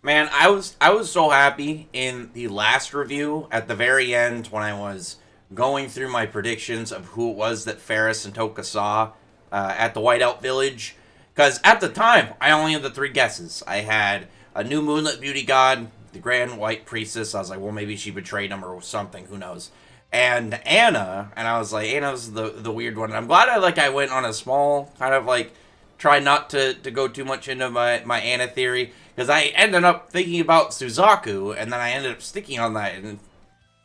Man, I was so happy in the last review at the very end when I was going through my predictions of who it was that Ferris and Toka saw at the Whiteout Village. Because at the time, I only had the three guesses. I had a new Moonlit Beauty God, the Grand White Priestess. I was like, well, maybe she betrayed him or something. Who knows? And Anna, and I was like, Anna's the weird one. And I'm glad I went on a small kind of like try not to go too much into my Anna theory because I ended up thinking about Suzaku and then I ended up sticking on that, and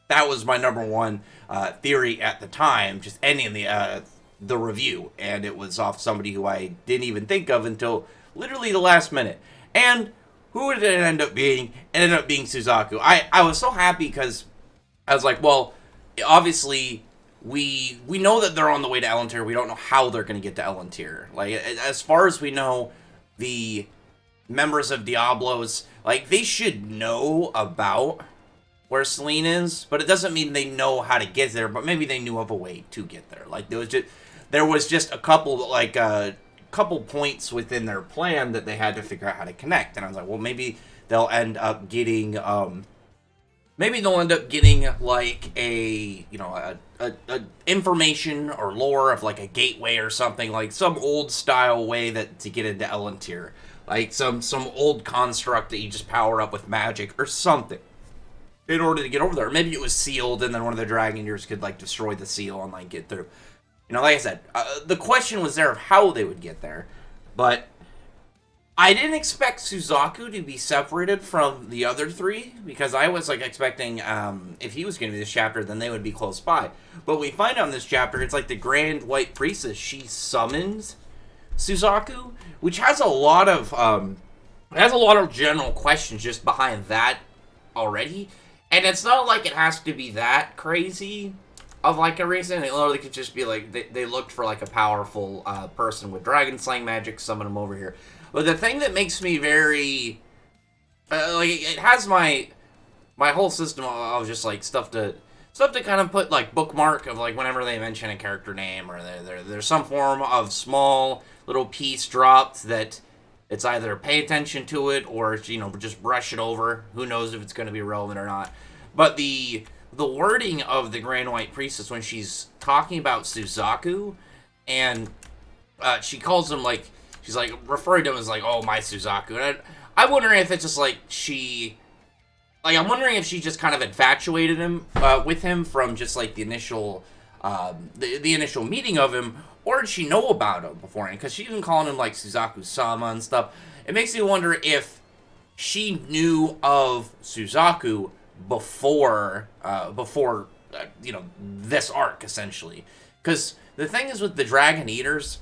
that was my number one theory at the time, just ending the review, and it was off somebody who I didn't even think of until literally the last minute. And who did it end up being? It ended up being Suzaku. I was so happy because I was like, well, obviously we know that they're on the way to Elentier. We don't know how they're going to get to Elentier. Like, as far as we know, the members of Diablos, like, they should know about where Celine is, but it doesn't mean they know how to get there, but maybe they knew of a way to get there. Like, there was just a couple, like, couple points within their plan that they had to figure out how to connect. And I was like, well, they'll end up getting, maybe they'll end up getting, like, a information or lore of, like, a gateway or something, like some old style way that to get into Elentier. Like, some old construct that you just power up with magic or something in order to get over there. Maybe it was sealed, and then one of the Dragoneers could, like, destroy the seal and, like, get through. Like I said, the question was there of how they would get there, but I didn't expect Suzaku to be separated from the other three, because I was, like, expecting, if he was going to be this chapter, then they would be close by. But we find out in this chapter, it's like the Grand White Priestess, she summons Suzaku, which has a lot of, general questions just behind that already. And it's not like it has to be that crazy of, like, a reason. It literally could just be, like, they looked for, like, a powerful person with dragon slaying magic, summon him over here. But the thing that makes me very, like, it has my whole system of just, like, stuff to kind of put, like, bookmark of, like, whenever they mention a character name, or there's some form of small little piece dropped that it's either pay attention to it or, just brush it over. Who knows if it's going to be relevant or not. But the wording of the Grand White Priestess when she's talking about Suzaku, and she calls him, like, she's, like, referring to him as, like, oh, my Suzaku. And I'm wondering if it's just, like, I'm wondering if she just kind of infatuated him with him from just, like, the initial the initial meeting of him, or did she know about him beforehand? Because she's been calling him, like, Suzaku-sama and stuff. It makes me wonder if she knew of Suzaku before this arc, essentially. Because the thing is with the Dragon Eaters,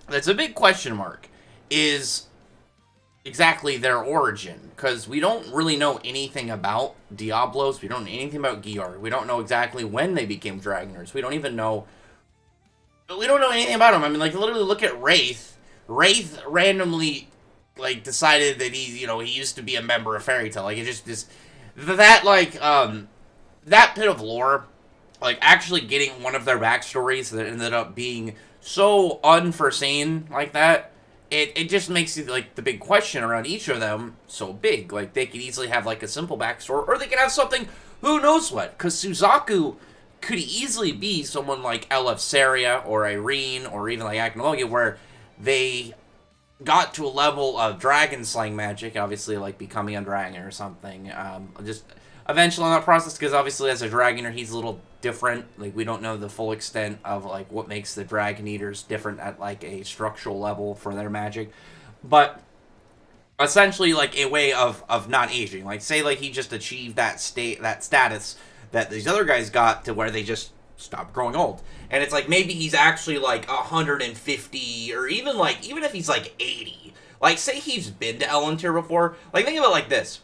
that's a big question mark, is exactly their origin. Because we don't really know anything about Diablos. We don't know anything about Gior. We don't know exactly when they became Dragoners. We don't know anything about them. I mean, like, literally look at Wraith. Wraith randomly, like, decided that he used to be a member of Fairy Tail. Like, it just that bit of lore, like, actually getting one of their backstories that ended up being so unforeseen like that, it just makes it, like, the big question around each of them so big. Like, they could easily have, like, a simple backstory, or they could have something, who knows what, because Suzaku could easily be someone like Elefsaria or Irene or even like Agnologia, where they got to a level of dragon slaying magic, obviously, like becoming a dragon or something. Just eventually in that process, because obviously as a dragoner, he's a little different. Like, we don't know the full extent of, like, what makes the Dragon Eaters different at, like, a structural level for their magic. But essentially, like, a way of not aging. Like, say, like, he just achieved that status that these other guys got, to where they just stopped growing old. And it's like, maybe he's actually, like, 150, or even if he's, like, 80. Like, say he's been to Elentier before. Like, think of it like this.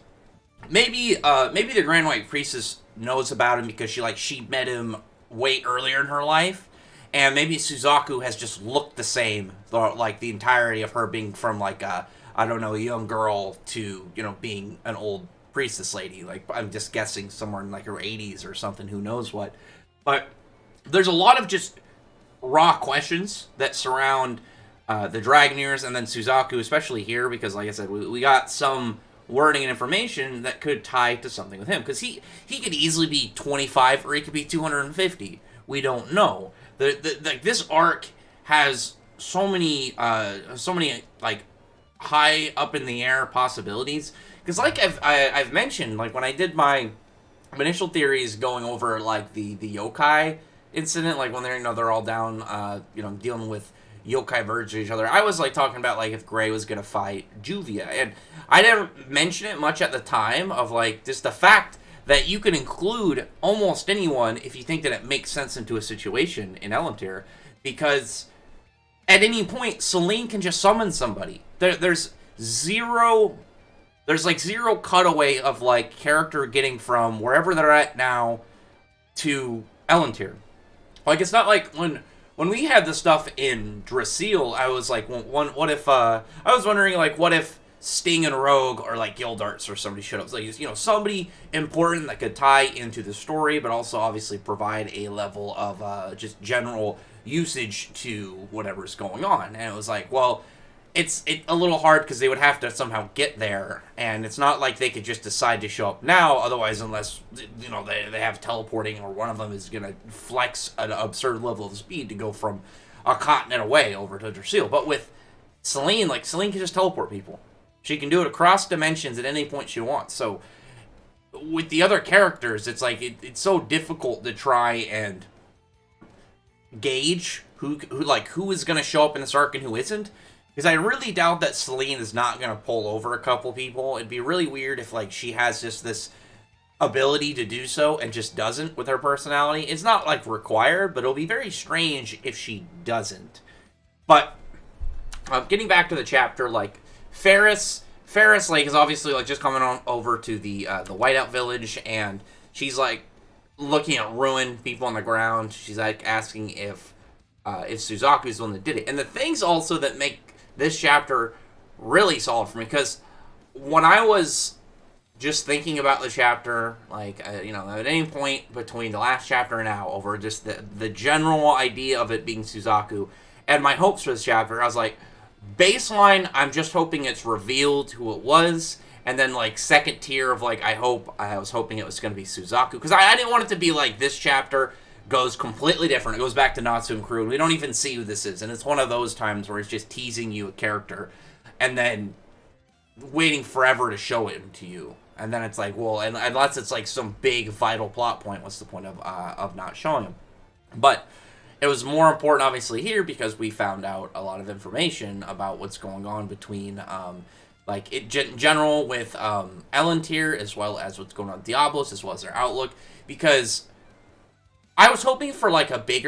Maybe the Grand White Priestess knows about him because she met him way earlier in her life. And maybe Suzaku has just looked the same, like, the entirety of her being from, like, a young girl to, being an old priestess lady. Like, I'm just guessing somewhere in, like, her 80s or something, who knows what. But there's a lot of just raw questions that surround the Dragoneers and then Suzaku, especially here, because, like I said, we got some learning and information that could tie to something with him. Because he could easily be 25 or he could be 250. We don't know. This arc has so many like high up in the air possibilities. Because like I've mentioned, like when I did my initial theories going over like the yokai incident, like when they're all down dealing with yokai versions of each other, I was like talking about like if Gray was gonna fight Juvia, and I didn't mention it much at the time of like just the fact that you can include almost anyone if you think that it makes sense into a situation in Elantir, because at any point Selene can just summon somebody. There's zero cutaway of like character getting from wherever they're at now to Elantir. Like it's not like when we had the stuff in Drasil, I was like, what if I was wondering like what if Sting and Rogue or like Gildarts or somebody showed up, like somebody important that could tie into the story, but also obviously provide a level of just general usage to whatever's going on. And it was like, well, it's a little hard because they would have to somehow get there, and it's not like they could just decide to show up now. Otherwise, unless they have teleporting, or one of them is gonna flex an absurd level of speed to go from a continent away over to Drasil. But with Selene, like Selene can just teleport people. She can do it across dimensions at any point she wants. So with the other characters, it's like it's so difficult to try and gauge who is gonna show up in this arc and who isn't. Because I really doubt that Selene is not going to pull over a couple people. It'd be really weird if, like, she has just this ability to do so and just doesn't with her personality. It's not, like, required, but it'll be very strange if she doesn't. But, getting back to the chapter, like, Ferris, like, is obviously, like, just coming on over to the Whiteout Village, and she's, like, looking at ruined people on the ground. She's, like, asking if Suzaku's the one that did it. And the things also that make this chapter really solid for me, because when I was just thinking about the chapter, like, at any point between the last chapter and now, over just the general idea of it being Suzaku, and my hopes for this chapter, I was like, baseline, I'm just hoping it's revealed who it was, and then, like, second tier of, like, I was hoping it was going to be Suzaku, because I didn't want it to be, like, this chapter goes completely different. It goes back to Natsu and crew, and we don't even see who this is. And it's one of those times where it's just teasing you a character and then waiting forever to show it to you. And then it's like, well, and unless it's like some big vital plot point, what's the point of not showing him? But it was more important, obviously, here because we found out a lot of information about what's going on between, general with Elantir, as well as what's going on with Diablos, as well as their outlook. Because I was hoping for, like, a big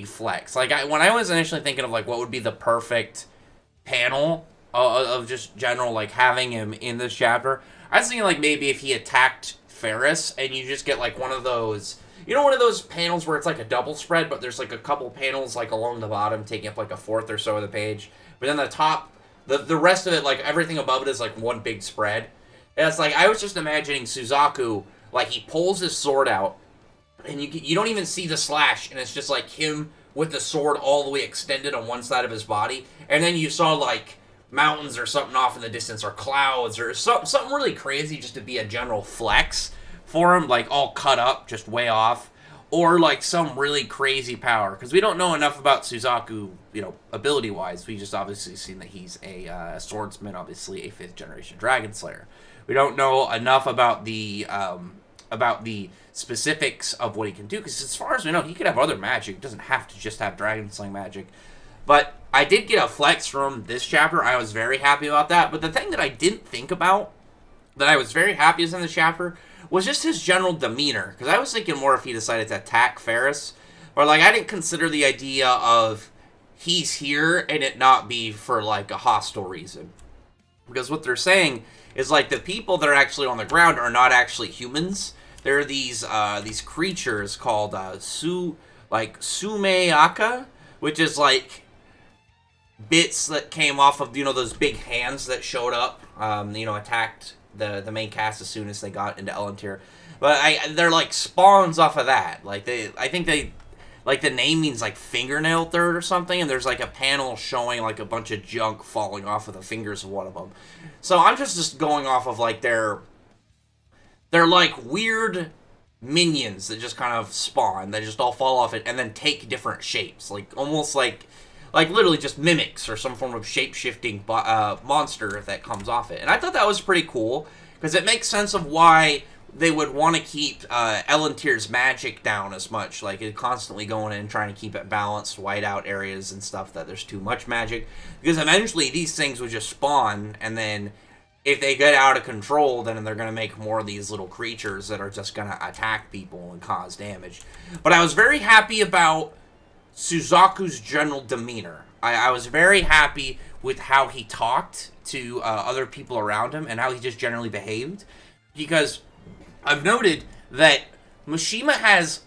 flex. Like, when I was initially thinking of, like, what would be the perfect panel of just general, like, having him in this chapter, I was thinking, like, maybe if he attacked Ferris, and you just get, like, one of those panels where it's, like, a double spread, but there's, like, a couple panels, like, along the bottom, taking up, like, a fourth or so of the page. But then the top, the rest of it, like, everything above it is, like, one big spread. And it's, like, I was just imagining Suzaku, like, he pulls his sword out, and you don't even see the slash, and it's just like him with the sword all the way extended on one side of his body, and then you saw like mountains or something off in the distance, or clouds, or something really crazy just to be a general flex for him, like all cut up, just way off, or like some really crazy power, because we don't know enough about Suzaku, ability-wise. We just obviously seen that he's a swordsman, obviously a 5th generation Dragon Slayer. We don't know enough about the specifics of what he can do, because as far as we know, he could have other magic. He doesn't have to just have dragon slaying magic. But I did get a flex from this chapter. I was very happy about that. But the thing that I didn't think about, that I was very happy is in this chapter, was just his general demeanor. Because I was thinking more if he decided to attack Ferris. Or, like, I didn't consider the idea of he's here and it not be for, like, a hostile reason. Because what they're saying is, like, the people that are actually on the ground are not actually humans. There are these creatures called Sumeaka, which is like bits that came off of those big hands that showed up, attacked the main cast as soon as they got into Elantir. But they're like spawns off of that. Like I think like the name means like fingernail third or something, and there's like a panel showing like a bunch of junk falling off of the fingers of one of them. So I'm just going off of like they're like weird minions that just kind of spawn. They just all fall off it and then take different shapes, like almost like literally just mimics or some form of shape-shifting monster that comes off it. And I thought that was pretty cool because it makes sense of why they would want to keep Elantyr's magic down as much. Like, it constantly going in and trying to keep it balanced, white out areas and stuff that there's too much magic. Because eventually these things would just spawn, and then if they get out of control, then they're going to make more of these little creatures that are just going to attack people and cause damage. But I was very happy about Suzaku's general demeanor. I was very happy with how he talked to other people around him and how he just generally behaved. Because I've noted that Mishima has,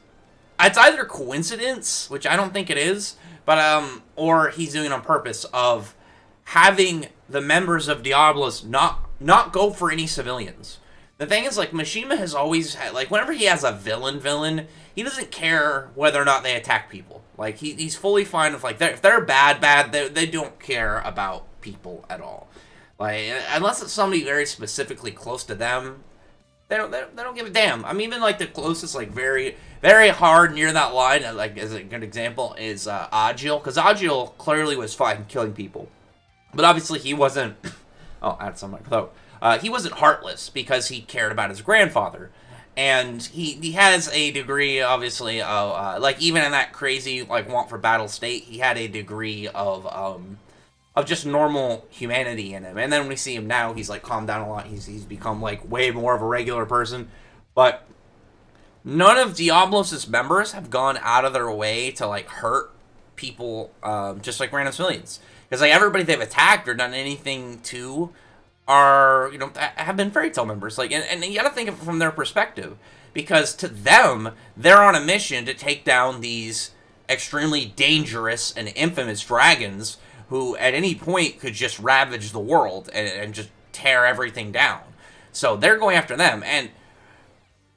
it's either coincidence, which I don't think it is, but or he's doing it on purpose, of having the members of Diablos not go for any civilians. The thing is, like, Mishima has always had, like, whenever he has a villain, he doesn't care whether or not they attack people. Like, he's fully fine with, like, if they're bad, they don't care about people at all. Like, unless it's somebody very specifically close to them, they don't give a damn. I mean, even, like, the closest, like, very, very hard near that line, like, as a good example, is Agil. Because Agil clearly was fine killing people. But obviously he wasn't... Oh, I had some in my throat. He wasn't heartless because he cared about his grandfather. And he has a degree, obviously, of, like, even in that crazy, like, want for battle state, he had a degree of just normal humanity in him. And then when we see him now, he's, like, calmed down a lot. He's become, like, way more of a regular person. But none of Diablos' members have gone out of their way to, like, hurt people, just like random civilians. Because, like, everybody they've attacked or done anything to are, you know, have been fairy tale members. Like, and you gotta think of it from their perspective. Because to them, they're on a mission to take down these extremely dangerous and infamous dragons who at any point could just ravage the world and just tear everything down. So they're going after them. And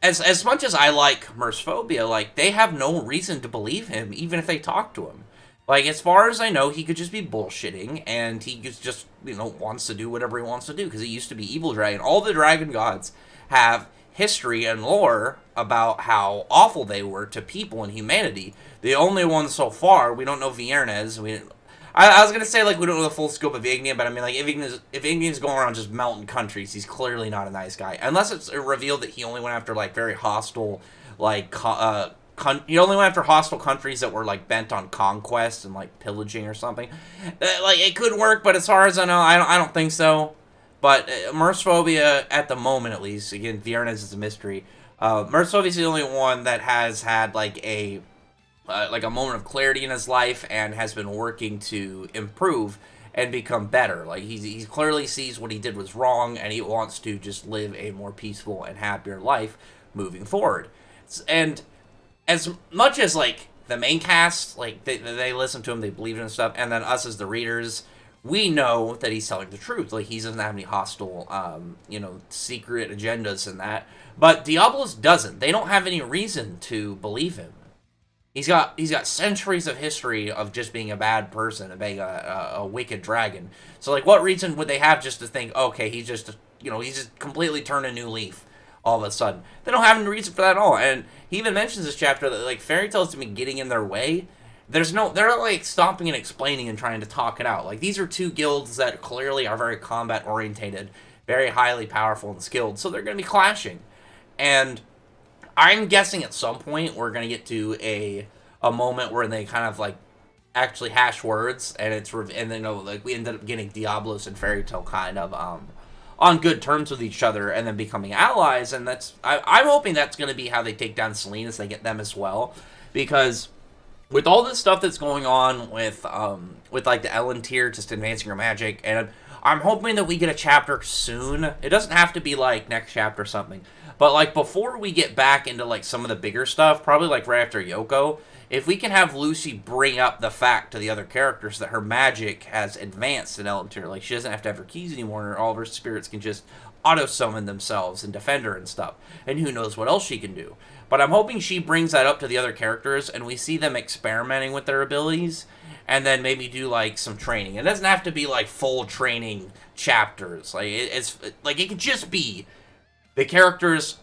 as much as I like Mercephobia, like, they have no reason to believe him, even if they talk to him. Like, as far as I know, he could just be bullshitting, and he just, you know, wants to do whatever he wants to do, because he used to be evil dragon. All the dragon gods have history and lore about how awful they were to people and humanity. The only one so far, we don't know Viernes. I was going to say, like, we don't know the full scope of Ignia, but I mean, like, if Ignia's going around just melting countries, he's clearly not a nice guy. Unless it's revealed that he only went after, like, very hostile, like, he only went after hostile countries that were, like, bent on conquest and, like, pillaging or something. Like, it could work, but as far as I know, I don't think so. But Mercephobia, at the moment at least, again, Viernes is a mystery. Mercephobia is the only one that has had, like a moment of clarity in his life and has been working to improve and become better. Like, he clearly sees what he did was wrong, and he wants to just live a more peaceful and happier life moving forward. And as much as, like, the main cast, like, they listen to him, they believe in him and stuff, and then us as the readers, we know that he's telling the truth. Like, he doesn't have any hostile, you know, secret agendas in that. But Diablos doesn't. They don't have any reason to believe him. He's got centuries of history of just being a bad person, of being a wicked dragon. So, like, what reason would they have just to think, okay, he's just completely turned a new leaf all of a sudden? They don't have any reason for that at all. And he even mentions this chapter that, like, fairy tales have been getting in their way. They're not, like, stopping and explaining and trying to talk it out. Like, these are two guilds that clearly are very combat-orientated, very highly powerful and skilled, so they're going to be clashing. And I'm guessing at some point we're going to get to a moment where they kind of, like, actually hash words, and then, you know, like, we ended up getting Diablos and Fairy Tail kind of on good terms with each other and then becoming allies, and I'm hoping that's going to be how they take down Salinas, they get them as well, because with all this stuff that's going on with like the Elantyr just advancing her magic, and I'm hoping that we get a chapter soon. It doesn't have to be like next chapter or something, but like before we get back into like some of the bigger stuff, probably like right after Yoko, if we can have Lucy bring up the fact to the other characters that her magic has advanced in Elentier, like she doesn't have to have her keys anymore, and all of her spirits can just auto-summon themselves and defend her and stuff, and who knows what else she can do. But I'm hoping she brings that up to the other characters, and we see them experimenting with their abilities, and then maybe do, like, some training. It doesn't have to be, like, full training chapters. Like, it's like, it could just be the characters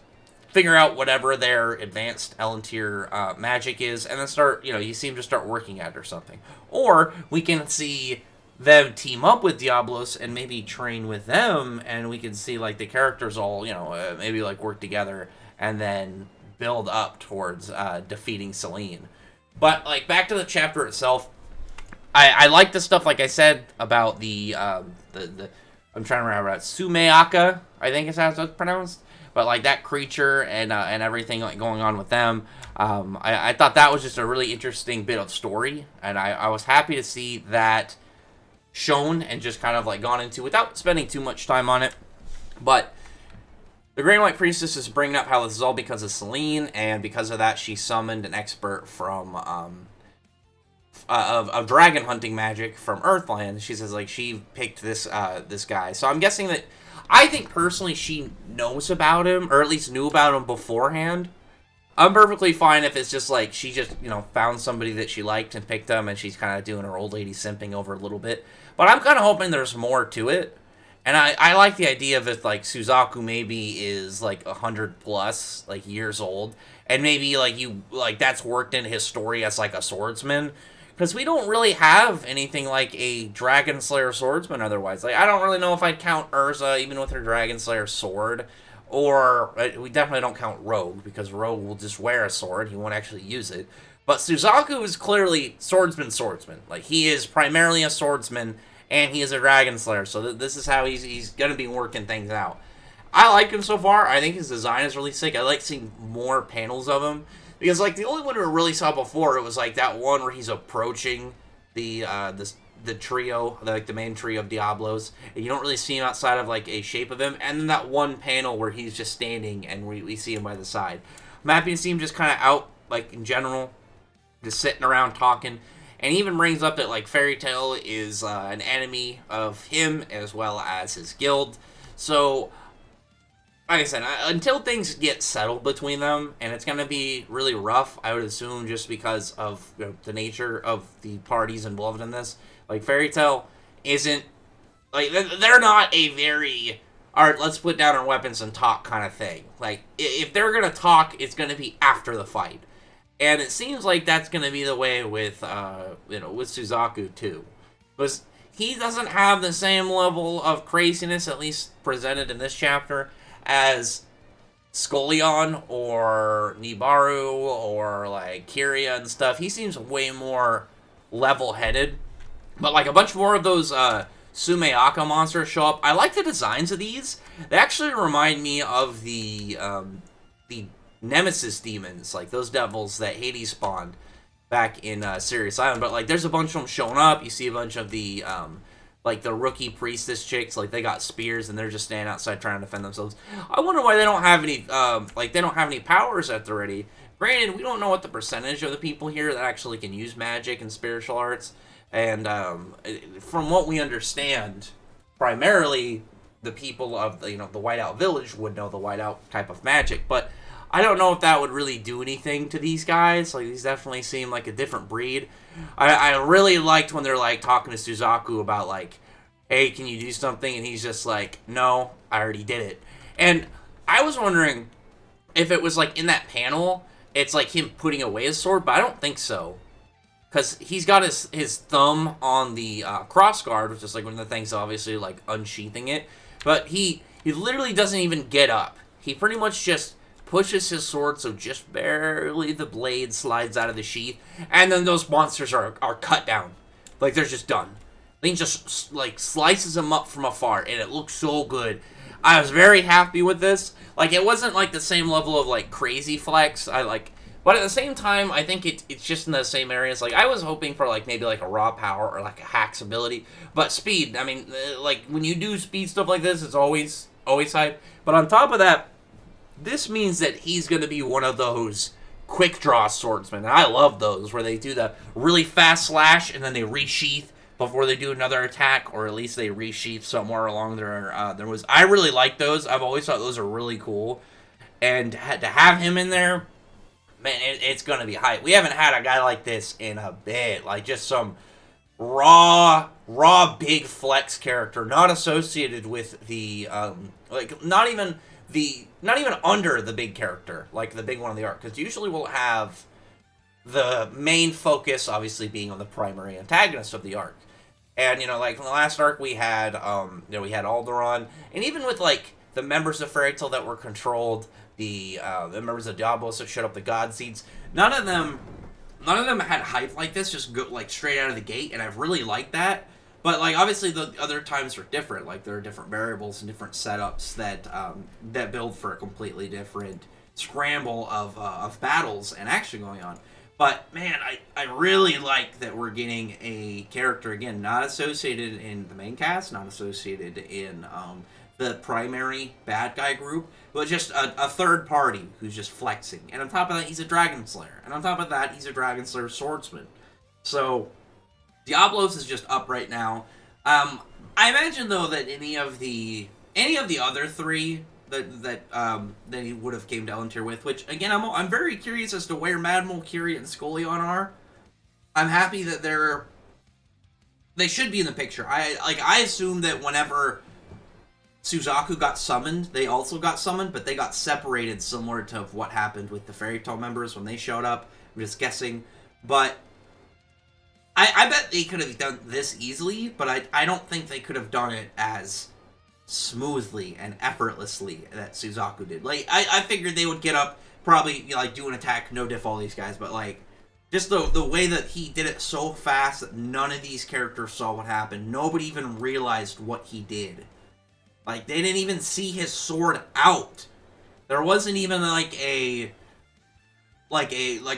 figure out whatever their advanced Elentier magic is, and then start, you see them just start working at it or something. Or we can see them team up with Diablos and maybe train with them, and we can see, like, the characters all, maybe, like, work together and then build up towards defeating Selene. But, like, back to the chapter itself, I like the stuff, like I said, about the I'm trying to remember, Sumeaka, I think is how it's pronounced. But, like, that creature and everything, like, going on with them, I thought that was just a really interesting bit of story, and I was happy to see that shown and just kind of, like, gone into without spending too much time on it. But the Green White Priestess is bringing up how this is all because of Selene, and because of that, she summoned an expert from of dragon hunting magic from Earthland. She says, like, she picked this guy. So I'm guessing that, I think personally she knows about him, or at least knew about him beforehand. I'm perfectly fine if it's just like she just, found somebody that she liked and picked them, and she's kind of doing her old lady simping over a little bit. But I'm kind of hoping there's more to it. And I like the idea of it, like, Suzaku maybe is, like, 100 plus, like, years old. And maybe, like, that's worked into his story as, like, a swordsman. Because we don't really have anything like a Dragon Slayer swordsman otherwise. Like, I don't really know if I'd count Urza, even with her Dragon Slayer sword. Or, we definitely don't count Rogue, because Rogue will just wear a sword. He won't actually use it. But Suzaku is clearly swordsman. Like, he is primarily a swordsman, and he is a Dragon Slayer. So this is how he's going to be working things out. I like him so far. I think his design is really sick. I like seeing more panels of him. Because, like, the only one we really saw before, it was, like, that one where he's approaching the trio, like, the main trio of Diablos. And you don't really see him outside of, like, a shape of him. And then that one panel where he's just standing and we see him by the side. I'm happy to see him just kind of out, like, in general, just sitting around talking. And he even brings up that, like, Fairy Tail is an enemy of him as well as his guild. So, like I said, until things get settled between them, and it's going to be really rough, I would assume, just because of the nature of the parties involved in this. Like, Fairy Tail isn't, like, they're not a very, alright, let's put down our weapons and talk kind of thing. Like, if they're going to talk, it's going to be after the fight. And it seems like that's going to be the way with, with Suzaku, too. Because he doesn't have the same level of craziness, at least presented in this chapter, as Skullion or Nibaru or, like, Kiria and stuff. He seems way more level-headed. But, like, a bunch more of those Sumeaka monsters show up. I like the designs of these. They actually remind me of the Nemesis demons, like those devils that Hades spawned back in Sirius Island. But, like, there's a bunch of them showing up. You see a bunch of the like the rookie priestess chicks, like, they got spears and they're just standing outside trying to defend themselves. I wonder why they don't have any they don't have any powers at the ready. Granted, we don't know what the percentage of the people here that actually can use magic and spiritual arts, and from what we understand, primarily the people of the Whiteout Village would know the Whiteout type of magic. But I don't know if that would really do anything to these guys. Like, these definitely seem like a different breed. I really liked when they're, like, talking to Suzaku about, like, hey, can you do something? And he's just like, no, I already did it. And I was wondering if it was, like, in that panel, it's, like, him putting away his sword, but I don't think so. Because he's got his thumb on the crossguard, which is, like, one of the things, obviously, like, unsheathing it. But he literally doesn't even get up. He pretty much just pushes his sword so just barely the blade slides out of the sheath, and then those monsters are cut down. Like, they're just done. He just, like, slices them up from afar, and it looks so good. I was very happy with this. Like, it wasn't, like, the same level of, like, crazy flex. But at the same time, I think it's just in the same areas. Like, I was hoping for, like, maybe, like, a raw power or, like, a hacks ability. But speed, I mean, like, when you do speed stuff like this, it's always hype. But on top of that, this means that he's going to be one of those quick draw swordsmen. And I love those, where they do the really fast slash and then they resheath before they do another attack, or at least they resheath somewhere along there was. I really like those. I've always thought those are really cool. And to have him in there, man, it's going to be hype. We haven't had a guy like this in a bit. Like, just some raw big flex character, not associated with the, like, not even under the big character, like the big one of the arc. Because usually we'll have the main focus, obviously, being on the primary antagonist of the arc. And, you know, like, in the last arc, we had we had Alderaan. And even with, like, the members of Fairy Tail that were controlled, the members of Diablos that showed up the God Seeds, none of them had hype like this, just go, like, straight out of the gate, and I've really liked that. But, like, obviously the other times are different. Like, there are different variables and different setups that build for a completely different scramble of battles and action going on. But, man, I really like that we're getting a character, again, not associated in the main cast, not associated in the primary bad guy group, but just a third party who's just flexing. And on top of that, he's a Dragon Slayer. And on top of that, he's a Dragon Slayer swordsman. So, Diablos is just up right now. I imagine, though, that any of the other three that he would have came to Elentier with, which, again, I'm very curious as to where Madmol, Curie, and Scolion are. I'm happy that they should be in the picture. I assume that whenever Suzaku got summoned, they also got summoned, but they got separated, similar to what happened with the Fairy Tail members when they showed up. I'm just guessing. But I bet they could have done this easily, but I don't think they could have done it as smoothly and effortlessly that Suzaku did. Like, I figured they would get up, probably, you know, like, do an attack, no diff all these guys, but, like, just the way that he did it so fast that none of these characters saw what happened. Nobody even realized what he did. Like, they didn't even see his sword out. There wasn't even, like a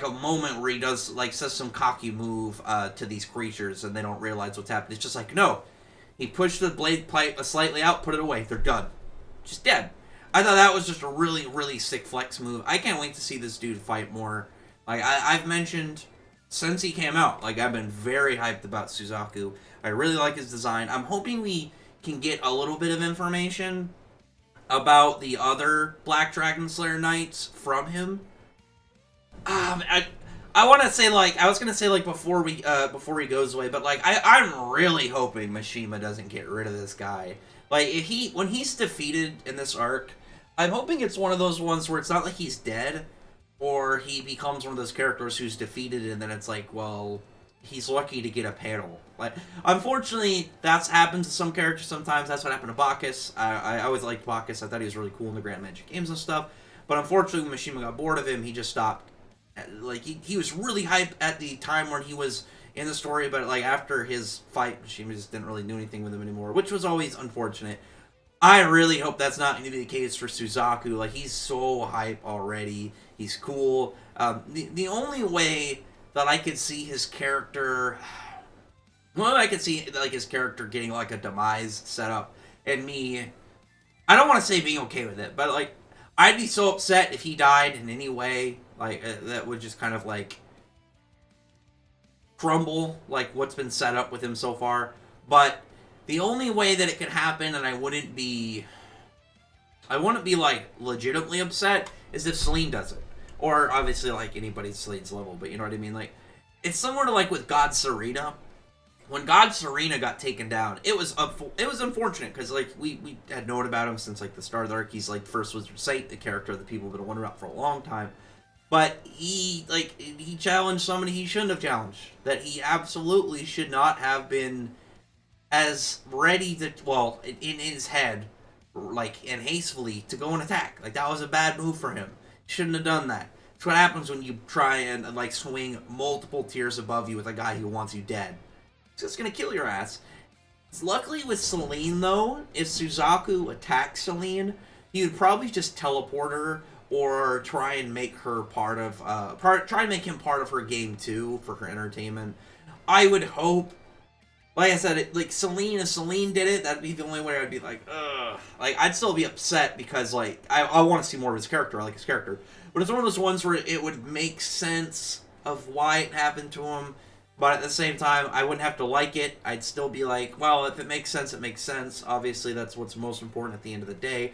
moment where he does, like, says some cocky move to these creatures and they don't realize what's happened. It's just like, no. He pushed the blade pipe slightly out, put it away. They're done. Just dead. I thought that was just a really, really sick flex move. I can't wait to see this dude fight more. Like, I've mentioned since he came out, like, I've been very hyped about Suzaku. I really like his design. I'm hoping we can get a little bit of information about the other Black Dragon Slayer Knights from him. I want to say, like, I was going to say, like, before he goes away, but, like, I'm really hoping Mishima doesn't get rid of this guy. Like, when he's defeated in this arc, I'm hoping it's one of those ones where it's not like he's dead, or he becomes one of those characters who's defeated, and then it's like, well, he's lucky to get a panel. Like, unfortunately, that's happened to some characters sometimes. That's what happened to Bacchus. I always liked Bacchus. I thought he was really cool in the Grand Magic games and stuff. But unfortunately, when Mishima got bored of him, he just stopped. Like, he was really hype at the time when he was in the story, but, like, after his fight, Mishima just didn't really do anything with him anymore, which was always unfortunate. I really hope that's not going to be the case for Suzaku. Like, he's so hype already. He's cool. The only way that I could see his character... Well, I could see, like, his character getting, like, a demise set up, and me... I don't want to say being okay with it, but, like, I'd be so upset if he died in any way. Like, that would just kind of, like, crumble, like, what's been set up with him so far. But the only way that it could happen, and I wouldn't be, like, legitimately upset, is if Selene does it. Or, obviously, like, anybody's Selene's level, but you know what I mean? Like, it's similar to, like, with God Serena. When God Serena got taken down, it was unfortunate, because, like, we had known about him since, like, the start of the arc. He's, like, first was Saint, the character that people have been wondering about for a long time. But he challenged somebody he shouldn't have challenged. That he absolutely should not have been as ready to, well, in his head, like, and hastefully to go and attack. Like, that was a bad move for him. Shouldn't have done that. It's what happens when you try and, like, swing multiple tiers above you with a guy who wants you dead. It's just gonna kill your ass. Luckily with Selene, though, if Suzaku attacked Selene, he would probably just teleport her, or try and make her part of, try and make him part of her game too, for her entertainment. I would hope like I said, like Celine, if Celine did it, that'd be the only way I'd be like, ugh. Like, I'd still be upset because, like, I want to see more of his character. I like his character. But it's one of those ones where it would make sense of why it happened to him. But at the same time, I wouldn't have to like it. I'd still be like, well, if it makes sense, it makes sense. Obviously, that's what's most important at the end of the day.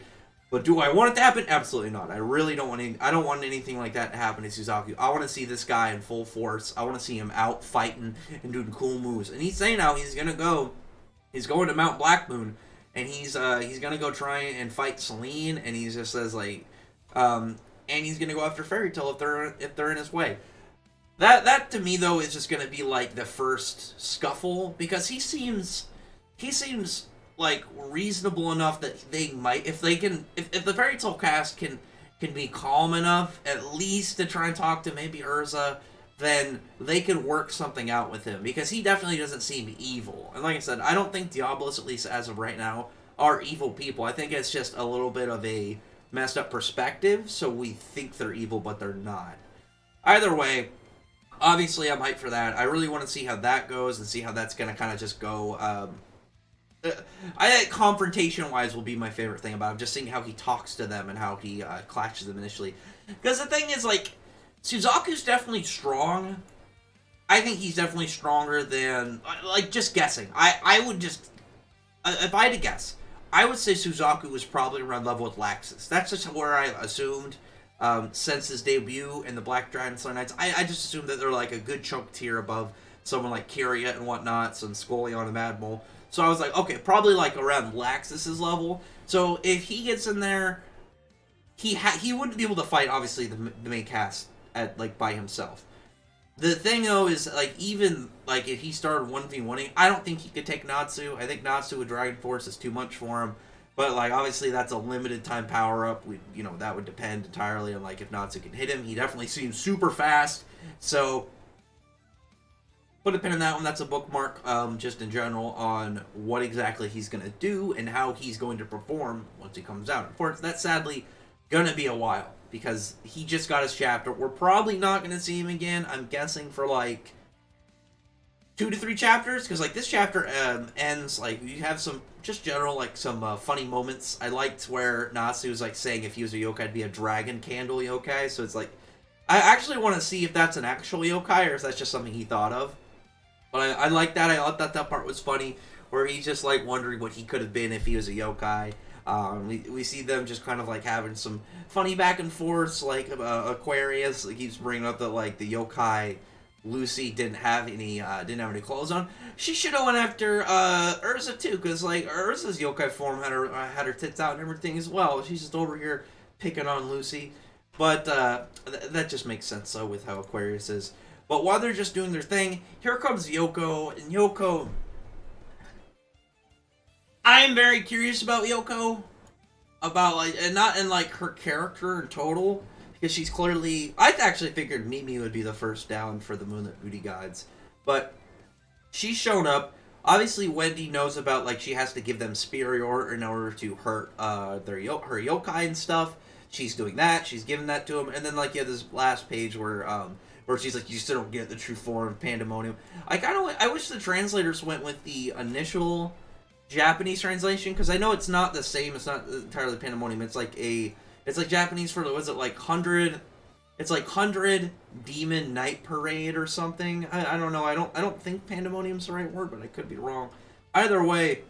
But do I want it to happen? Absolutely not. I really don't want I don't want anything like that to happen to Suzaku. I want to see this guy in full force. I want to see him out fighting and doing cool moves. And he's saying now he's gonna go. He's going to Mount Black Moon, and he's gonna go try and fight Celine. And he just says like, and he's gonna go after Fairy Tail if they're in his way. That to me though is just gonna be like the first scuffle because he seems like reasonable enough that they might if the Fairy Tail cast can be calm enough at least to try and talk to maybe Urza, then they could work something out with him because he definitely doesn't seem evil. And like I said, I don't think Diablos, at least as of right now, are evil people. I think it's just a little bit of a messed up perspective, so we think they're evil but they're not. Either way, obviously I'm hyped for that. I really want to see how that goes and see how that's going to kind of just go. I confrontation wise will be my favorite thing about him, just seeing how he talks to them and how he clashes them initially. Because the thing is, like, Suzaku's definitely strong. I think he's definitely stronger than, like, just guessing. I would just, if I had to guess, I would say Suzaku was probably around level with Laxus. That's just where I assumed. Since his debut in the Black Dragon Slayer Knights, I just assumed that they're like a good chunk tier above someone like Kyria and whatnot, some Scolion and Madmol. So I was like, okay, probably like around Laxus's level. So if he gets in there, he wouldn't be able to fight obviously the main cast at like by himself. The thing though is like even like if he started 1v1ing, I don't think he could take Natsu. I think Natsu with Dragon Force is too much for him. But like obviously that's a limited time power up. That would depend entirely on like if Natsu can hit him. He definitely seems super fast. So put a pin in that one. That's a bookmark, just in general on what exactly he's gonna do and how he's going to perform once he comes out. Of course, that's sadly gonna be a while because he just got his chapter. We're probably not gonna see him again. I'm guessing for like 2 to 3 chapters because like this chapter ends like you have some just general like some funny moments. I liked where Natsu was like saying if he was a yokai it'd be a dragon candle yokai, so it's like I actually want to see if that's an actual yokai or if that's just something he thought of. But I like that. I thought that part was funny where he's just like wondering what he could have been if he was a yokai. We see them just kind of like having some funny back and forths like Aquarius like, keeps bringing up that like the yokai Lucy didn't have any clothes on. She should have went after Urza too, because like Urza's yokai form had her tits out and everything as well. She's just over here picking on Lucy, but that just makes sense though with how Aquarius is. But while they're just doing their thing, here comes Yoko, and Yoko. I'm very curious about Yoko, about like and not in like her character in total. Because she's clearly... I actually figured Mimi would be the first down for the Moonlit Booty Guides. But she's shown up. Obviously, Wendy knows about, like, she has to give them Superior in order to hurt her yokai and stuff. She's doing that. She's giving that to them. And then, like, you have this last page where she's like, you still don't get the true form of Pandemonium. I wish the translators went with the initial Japanese translation. Because I know it's not the same. It's not entirely Pandemonium. It's like Japanese for, was it like 100? It's like 100 Demon Night Parade or something. I don't know. I don't think Pandemonium's the right word, but I could be wrong. Either way,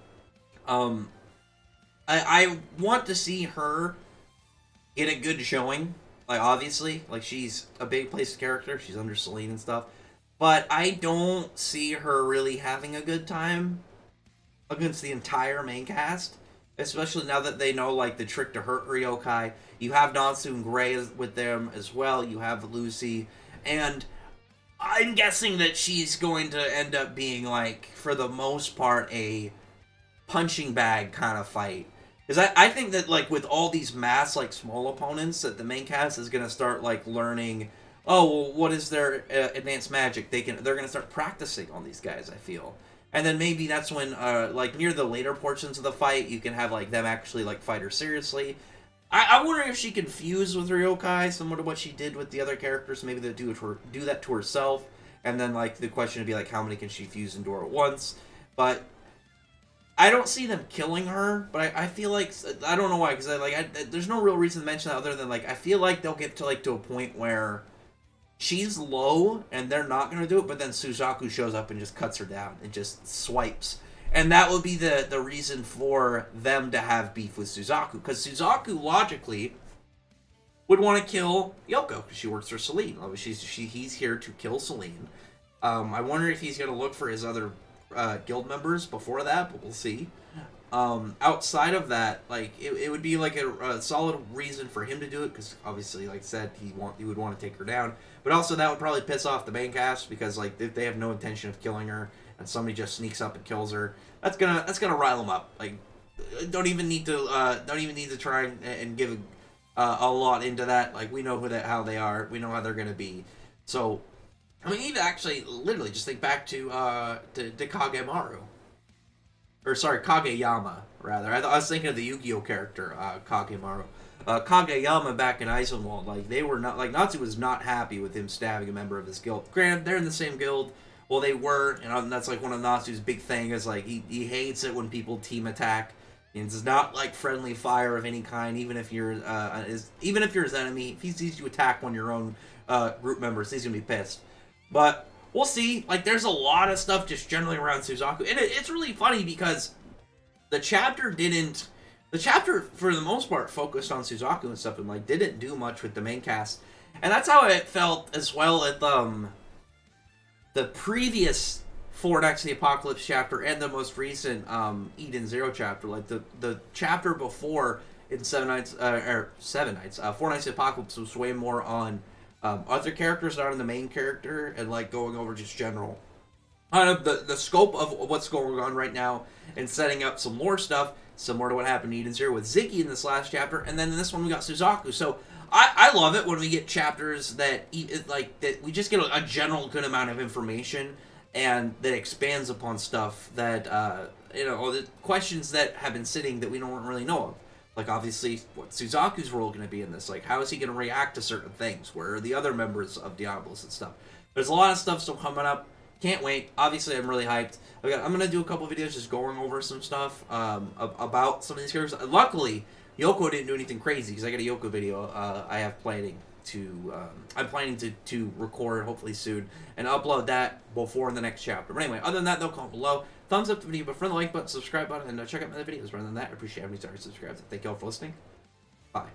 I want to see her get a good showing. Like obviously, like she's a big placed character. She's under Celine and stuff. But I don't see her really having a good time against the entire main cast. Especially now that they know, like, the trick to hurt Ryokai. You have Natsu and Gray with them as well. You have Lucy. And I'm guessing that she's going to end up being, like, for the most part, a punching bag kind of fight. Because I think that, like, with all these mass, like, small opponents, that the main cast is going to start, like, learning, oh, well, what is their advanced magic? They're going to start practicing on these guys, I feel. And then maybe that's when, like, near the later portions of the fight, you can have, like, them actually, like, fight her seriously. I wonder if she can fuse with Ryokai, similar to what she did with the other characters. Maybe they do that to herself. And then, like, the question would be, like, how many can she fuse and do at once? but I don't see them killing her. But I feel like I don't know why, because there's no real reason to mention that other than like I feel like they'll get to like to a point where she's low and they're not gonna do it, but then Suzaku shows up and just cuts her down and just swipes. And that would be the reason for them to have beef with Suzaku, because Suzaku logically would want to kill Yoko because she works for Celine. He's here to kill Celine. I wonder if he's gonna look for his other guild members before that, but we'll see. Outside of that, like it would be like a solid reason for him to do it, because obviously, like I said, he would want to take her down. But also that would probably piss off the main cast, because like if they have no intention of killing her and somebody just sneaks up and kills her, that's gonna rile them up. Like don't even need to try and give a lot into that. Like we know how they are. We know how they're gonna be. So I mean, even actually, literally, just think back to Kagemaru. Or sorry, Kageyama, rather. I was thinking of the Yu-Gi-Oh character, Kagemaru. Kageyama back in Eisenwald, like, they were not, like, Natsu was not happy with him stabbing a member of his guild. Granted, they're in the same guild. Well, they were, and that's, like, one of Natsu's big thing is, like, he hates it when people team attack. And it's not, like, friendly fire of any kind, even if you're his enemy. If he sees you attack one of your own group members, he's gonna be pissed. But we'll see. Like, there's a lot of stuff just generally around Suzaku. And it's really funny because the chapter, for the most part, focused on Suzaku and stuff, and, like, didn't do much with the main cast. And that's how it felt as well at the previous Four Nights of the Apocalypse chapter and the most recent Eden Zero chapter. Like, the chapter before in Four Nights of the Apocalypse was way more on other characters, not on the main character, and like going over just general kind of the scope of what's going on right now and setting up some lore stuff similar to what happened in Eden Zero with Ziggy in this last chapter, and then in this one we got Suzaku. So I love it when we get chapters that we just get a general good amount of information and that expands upon stuff that or the questions that have been sitting that we don't really know of. Like, obviously, what's Suzaku's role going to be in this? Like, how is he going to react to certain things? Where are the other members of Diablos and stuff? There's a lot of stuff still coming up. Can't wait. Obviously, I'm really hyped. I'm going to do a couple videos just going over some stuff about some of these characters. Luckily, Yoko didn't do anything crazy, because I got a Yoko video I'm planning to record hopefully soon and upload that before the next chapter. But anyway, other than that, though, comment below. Thumbs up the video, but friend the like button, subscribe button, and check out my other videos. Rather than that, I appreciate everybody starting to subscribe. Thank you all for listening. Bye.